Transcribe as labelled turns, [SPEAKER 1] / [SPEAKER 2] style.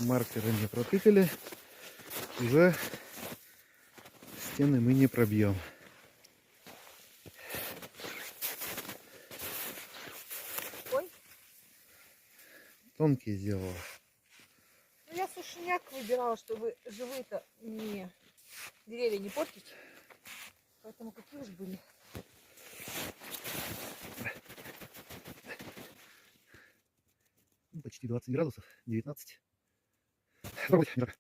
[SPEAKER 1] маркерами протыкали, уже стены мы не пробьем.
[SPEAKER 2] Ой.
[SPEAKER 1] Тонкие сделала.
[SPEAKER 2] Ну, я сушняк выбирала, чтобы живые-то деревья не портить. Поэтому какие уж были.
[SPEAKER 1] Почти 20 градусов, 19. Попробуйте, Мира.